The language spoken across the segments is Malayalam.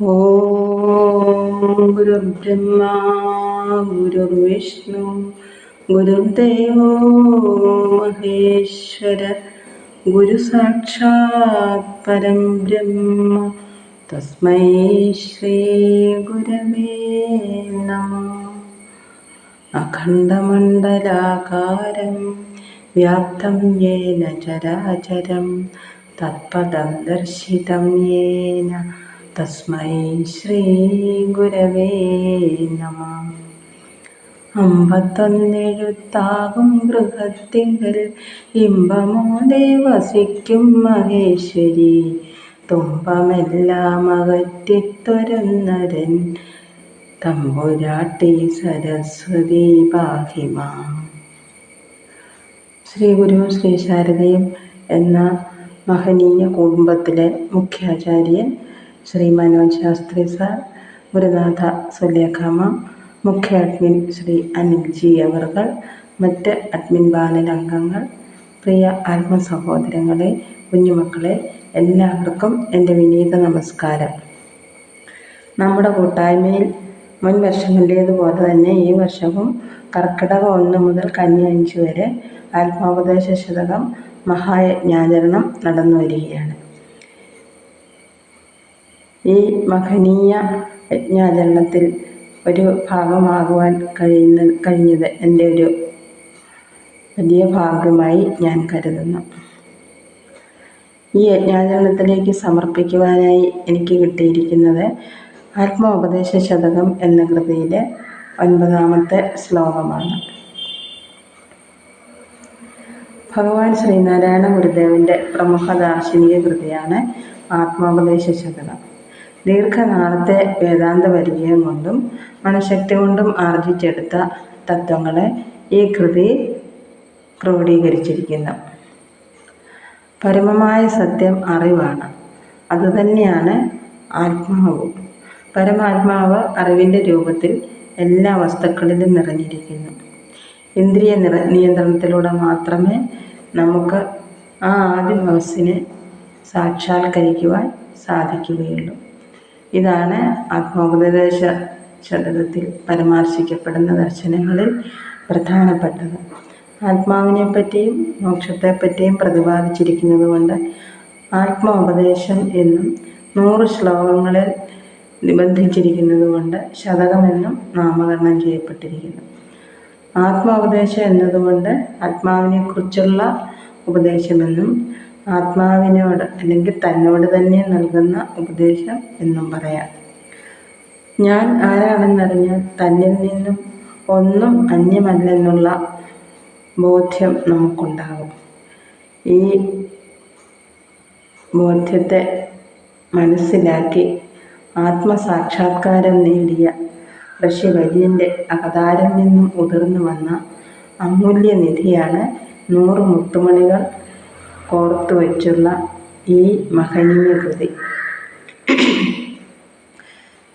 ഓം ഗുരുർബ്രഹ്മാ ഗുരുർവിഷ്ണു ഗുരുദേവോ മഹേശ്വര ഗുരു സാക്ഷാത് പരം ബ്രഹ്മ തസ്മൈ ശ്രീ ഗുരവേ നമഃ. അഖണ്ഡമണ്ഡലാകാരം വ്യാപ്തം യേന ചരാചരം തത്പദം ദർശിതം യേന തസ്മൈ ശ്രീ ഗുരവേ നമഃ. അമ്പത്തൊന്നെഴുത്താകും ഗൃഹത്തിങ്കൽ ഇമ്പമോടെ വസിക്കും മഹേശ്വരി, തുമ്പമെല്ലാം അകറ്റിത്തൊരുന്നരൻ തമ്പുരാട്ടി സരസ്വതി പാഹിമാം. ശ്രീ ഗുരു ശ്രീ ശാരദയും എന്ന മഹനീയ കുടുംബത്തിലെ മുഖ്യാചാര്യൻ ശ്രീ മനോജ് ശാസ്ത്രി സാർ, ഗുരുനാഥ സുലേഖാമ്മ, മുഖ്യ അഡ്മിൻ ശ്രീ അനിൽജി അവർകൾ, മറ്റ് അഡ്മിൻ പാനൽ അംഗങ്ങൾ, പ്രിയ ആത്മസഹോദരങ്ങളെ, കുഞ്ഞുമക്കളെ, എല്ലാവർക്കും എൻ്റെ വിനീത നമസ്കാരം. നമ്മുടെ കൂട്ടായ്മയിൽ മുൻ വർഷങ്ങളിലേതുപോലെ തന്നെ ഈ വർഷവും കർക്കിടകം 1 മുതൽ കന്നി 5 വരെ ആത്മോപദേശ ശതകം മഹായജ്ഞാചരണം നടന്നു വരികയാണ്. ഈ മഹനീയ യജ്ഞാചരണത്തിൽ ഒരു ഭാഗമാകുവാൻ കഴിഞ്ഞത് എൻ്റെ ഒരു വലിയ ഭാഗ്യമായി ഞാൻ കരുതുന്നു. ഈ യജ്ഞാചരണത്തിലേക്ക് സമർപ്പിക്കുവാനായി എനിക്ക് കിട്ടിയിരിക്കുന്നത് ആത്മോപദേശ ശതകം എന്ന കൃതിയിലെ 9ാമത്തെ ശ്ലോകമാണ്. ഭഗവാൻ ശ്രീനാരായണ ഗുരുദേവൻ്റെ പ്രമുഖ ദാർശനിക കൃതിയാണ് ആത്മോപദേശ ശതകം. ദീർഘനാളത്തെ വേദാന്ത പരിചയം കൊണ്ടും മനഃശക്തി കൊണ്ടും ആർജിച്ചെടുത്ത തത്വങ്ങളെ ഈ കൃതി ക്രോഡീകരിച്ചിരിക്കുന്നു. പരമമായ സത്യം അറിവാണ്. അതുതന്നെയാണ് ആത്മാവും. പരമാത്മാവ് അറിവിൻ്റെ രൂപത്തിൽ എല്ലാ വസ്തുക്കളിലും നിറഞ്ഞിരിക്കുന്നു. ഇന്ദ്രിയ നിയന്ത്രണത്തിലൂടെ മാത്രമേ നമുക്ക് ആ ആദിമവസ്സിനെ സാക്ഷാത്കരിക്കുവാൻ സാധിക്കുകയുള്ളൂ. ഇതാണ് ആത്മോപദേശ ശതകത്തിൽ പരാമർശിക്കപ്പെടുന്ന ദർശനങ്ങളിൽ പ്രധാനപ്പെട്ടത്. ആത്മാവിനെപ്പറ്റിയും മോക്ഷത്തെപ്പറ്റിയും പ്രതിപാദിച്ചിരിക്കുന്നത് കൊണ്ട് ആത്മോപദേശം എന്നും 100 ശ്ലോകങ്ങളിൽ നിബന്ധിച്ചിരിക്കുന്നത് കൊണ്ട് ശതകമെന്നും നാമകരണം ചെയ്യപ്പെട്ടിരിക്കുന്നു. ആത്മോപദേശം എന്നതുകൊണ്ട് ആത്മാവിനെക്കുറിച്ചുള്ള ഉപദേശമെന്നും ആത്മാവിനോട് അല്ലെങ്കിൽ തന്നോട് തന്നെ നൽകുന്ന ഉപദേശം എന്നും പറയാം. ഞാൻ ആരാണെന്നറിഞ്ഞാൽ തന്നിൽ നിന്നും ഒന്നും അന്യമല്ലെന്നുള്ള ബോധ്യം നമുക്കുണ്ടാകും. ഈ ബോധ്യത്തെ മനസ്സിലാക്കി ആത്മസാക്ഷാത്കാരം നേടിയ ഋഷിവര്യൻ്റെ അകതാരിൽ നിന്നും ഉതിർന്നു വന്ന അമൂല്യനിധിയാണ് 100 മുത്തുമണികൾ കോർത്തു വച്ചുള്ള ഈ മഹനീയ കൃതി.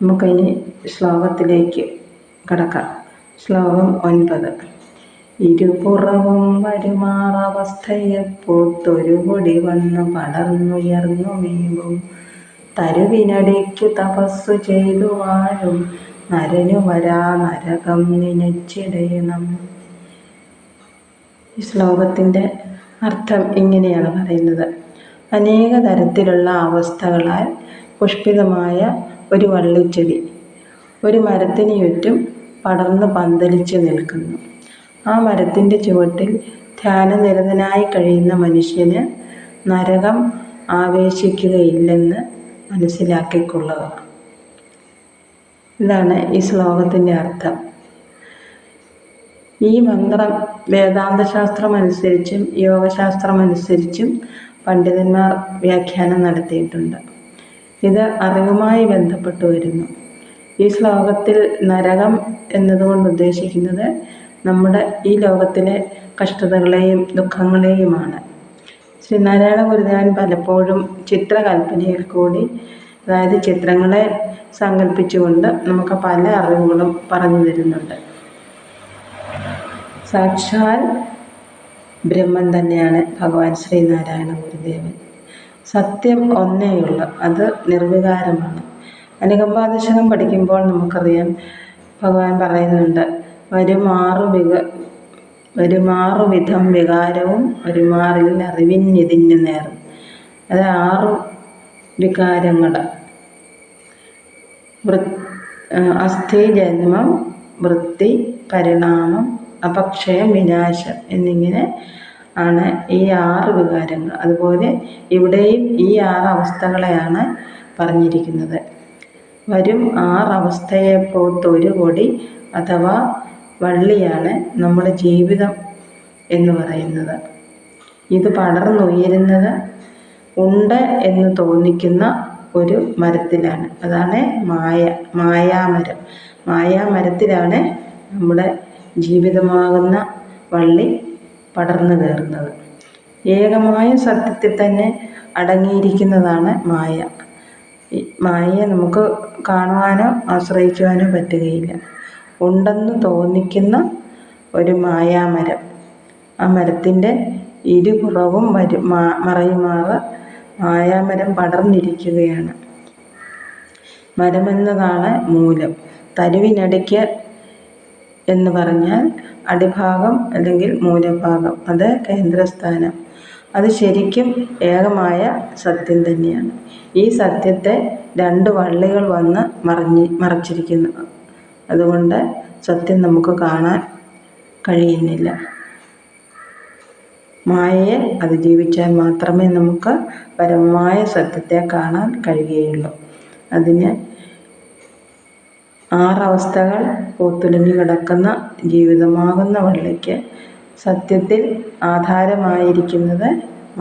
നമുക്കിനി ശ്ലോകത്തിലേക്ക് കടക്കാം. ശ്ലോകം 9. ഇരുപുറവും വരുമാറവസ്ഥയെപ്പോത്തൊരു പൊടി വന്നു പടർന്നുയർന്നു വീഴും, തരുവിനടിക്കു തപസ്സു ചെയ്തു വാഴും നരനു വരാ നരകം നിനച്ചിടയണം. ഈ ശ്ലോകത്തിൻ്റെ അർത്ഥം ഇങ്ങനെയാണ് പറയുന്നത്. അനേക തരത്തിലുള്ള അവസ്ഥകളാൽ പുഷ്പിതമായ ഒരു വള്ളിച്ചെടി ഒരു മരത്തിന് ചുറ്റും പടർന്ന് പന്തലിച്ച് നിൽക്കുന്നു. ആ മരത്തിൻ്റെ ചുവട്ടിൽ ധ്യാനനിരതനായി കഴിയുന്ന മനുഷ്യന് നരകം ആവേശിക്കുകയില്ലെന്ന് മനസ്സിലാക്കിക്കൊള്ളുക. ഇതാണ് ഈ ശ്ലോകത്തിൻ്റെ അർത്ഥം. ഈ മന്ത്രം വേദാന്തശാസ്ത്രമനുസരിച്ചും യോഗശാസ്ത്രമനുസരിച്ചും പണ്ഡിതന്മാർ വ്യാഖ്യാനം നടത്തിയിട്ടുണ്ട്. ഇത് അറിവുമായി ബന്ധപ്പെട്ടു വരുന്നു. ഈ ശ്ലോകത്തിൽ നരകം എന്നതുകൊണ്ട് ഉദ്ദേശിക്കുന്നത് നമ്മുടെ ഈ ലോകത്തിലെ കഷ്ടതകളെയും ദുഃഖങ്ങളെയുമാണ്. ശ്രീനാരായണ ഗുരുദേവൻ പലപ്പോഴും ചിത്രകൽപ്പനയിൽ കൂടി, അതായത് ചിത്രങ്ങളെ സങ്കല്പിച്ചുകൊണ്ട് നമുക്ക് പല അറിവുകളും പറഞ്ഞു തരുന്നുണ്ട്. സാക്ഷാൽ ബ്രഹ്മൻ തന്നെയാണ് ഭഗവാൻ ശ്രീനാരായണ ഗുരുദേവൻ. സത്യം ഒന്നേയുള്ളൂ, അത് നിർവികാരമാണ്. അനുകമ്പാദശകം പഠിക്കുമ്പോൾ നമുക്കറിയാം ഭഗവാൻ പറയുന്നുണ്ട്, വരുമാറു വിധം വികാരവും വരുമാറിൽ അറിവിന്നിതിന് നേറും. അത് 6 വികാരങ്ങൾ: അസ്ഥി, ജന്മം, വൃത്തി, പരിണാമം, അപക്ഷയം, വിനാശം എന്നിങ്ങനെ ആണ് ഈ 6 വികാരങ്ങൾ. അതുപോലെ ഇവിടെയും ഈ 6 അവസ്ഥകളെയാണ് പറഞ്ഞിരിക്കുന്നത്. വരും 6 അവസ്ഥയെപ്പോത്തൊരു കൊടി അഥവാ വള്ളിയാണ് നമ്മുടെ ജീവിതം എന്ന് പറയുന്നത്. ഇത് പടർന്നുയരുന്നത് ഉണ്ട് എന്ന് തോന്നിക്കുന്ന ഒരു മരത്തിലാണ്. അതാണ് മായാമരം. മായാമരത്തിലാണ് നമ്മുടെ ജീവിതമാകുന്ന വള്ളി പടർന്നു കയറുന്നത്. ഏകമായ സത്യത്തിൽ തന്നെ അടങ്ങിയിരിക്കുന്നതാണ് മായ. മായയെ നമുക്ക് കാണുവാനോ ആശ്രയിക്കുവാനോ പറ്റുകയില്ല. ഉണ്ടെന്ന് തോന്നിക്കുന്ന ഒരു മായാമരം. ആ മരത്തിൻ്റെ ഇരുപുറവും മറയുമാറ് മായാമരം പടർന്നിരിക്കുകയാണ്. മരമെന്നതാണ് മൂലം. തരുവിനടിക്ക് എന്ന് പറഞ്ഞാൽ അടിഭാഗം അല്ലെങ്കിൽ മൂലഭാഗം, അത് കേന്ദ്രസ്ഥാനം. അത് ശരിക്കും ഏകമായ സത്യം തന്നെയാണ്. ഈ സത്യത്തെ 2 വള്ളികൾ വന്ന് മറച്ചിരിക്കുന്നു. അതുകൊണ്ട് സത്യം നമുക്ക് കാണാൻ കഴിയുന്നില്ല. മായയെ അതിജീവിച്ചാൽ മാത്രമേ നമുക്ക് പരമമായ സത്യത്തെ കാണാൻ കഴിയുകയുള്ളൂ. അതിന് 6 അവസ്ഥകൾ പൂത്തുലഞ്ഞു കിടക്കുന്ന ജീവിതമാകുന്ന വള്ളിക്ക് സത്യത്തിൽ ആധാരമായിരിക്കുന്നത്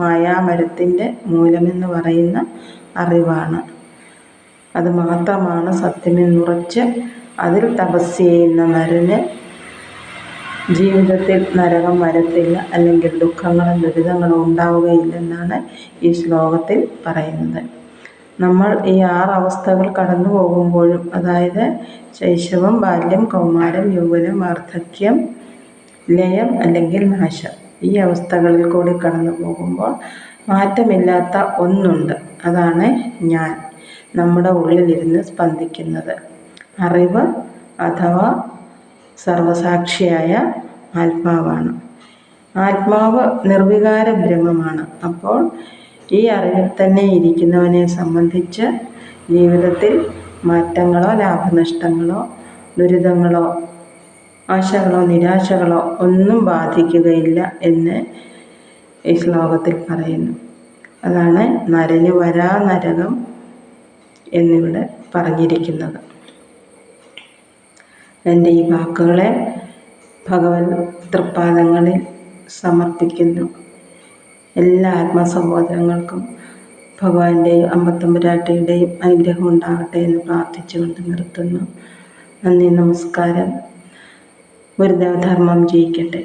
മായാമരത്തിൻ്റെ മൂലമെന്ന് പറയുന്ന അറിവാണ്. അത് മാത്രമാണ് സത്യമെന്നുറച്ച് അതിൽ തപസ് ചെയ്യുന്ന നരന് ജീവിതത്തിൽ നരകം വരത്തില്ല, അല്ലെങ്കിൽ ദുഃഖങ്ങളും ദുരിതങ്ങളും ഉണ്ടാവുകയില്ലെന്നാണ് ഈ ശ്ലോകത്തിൽ പറയുന്നത്. നമ്മൾ ഈ 6 അവസ്ഥകൾ കടന്നു പോകുമ്പോഴും, അതായത് ശൈശവം, ബാല്യം, കൗമാരം, യൗവനം, വാർദ്ധക്യം, ലയം അല്ലെങ്കിൽ നാശം, ഈ അവസ്ഥകളിൽ കൂടി കടന്നു പോകുമ്പോൾ മാറ്റമില്ലാത്ത ഒന്നുണ്ട്. അതാണ് ഞാൻ, നമ്മുടെ ഉള്ളിലിരുന്ന് സ്പന്ദിക്കുന്നത് അറിവ് അഥവാ സർവസാക്ഷിയായ ആത്മാവാണ്. ആത്മാവ് നിർവികാര ബ്രഹ്മമാണ്. അപ്പോൾ ഈ അറിവിൽ തന്നെ ഇരിക്കുന്നവനെ സംബന്ധിച്ച് ജീവിതത്തിൽ മാറ്റങ്ങളോ ലാഭനഷ്ടങ്ങളോ ദുരിതങ്ങളോ ആശകളോ നിരാശകളോ ഒന്നും ബാധിക്കുകയില്ല എന്ന് ഈ ശ്ലോകത്തിൽ പറയുന്നു. അതാണ് നരന് വരാ നരകം എന്നിവിടെ പറഞ്ഞിരിക്കുന്നത്. എൻ്റെ ഈ വാക്കുകളെ ഭഗവൻ തൃപ്പാദങ്ങളിൽ സമർപ്പിക്കുന്നു. എല്ലാ ആത്മസഹോദരങ്ങൾക്കും ഭഗവാന്റെയും അമ്പത്തമ്പുരാട്ടിയുടെയും അനുഗ്രഹം ഉണ്ടാകട്ടെ എന്ന് പ്രാർത്ഥിച്ചുകൊണ്ട് നിർത്തുന്നു. നന്ദി, നമസ്കാരം. ഗുരുദേവ ധർമ്മം ജയിക്കട്ടെ.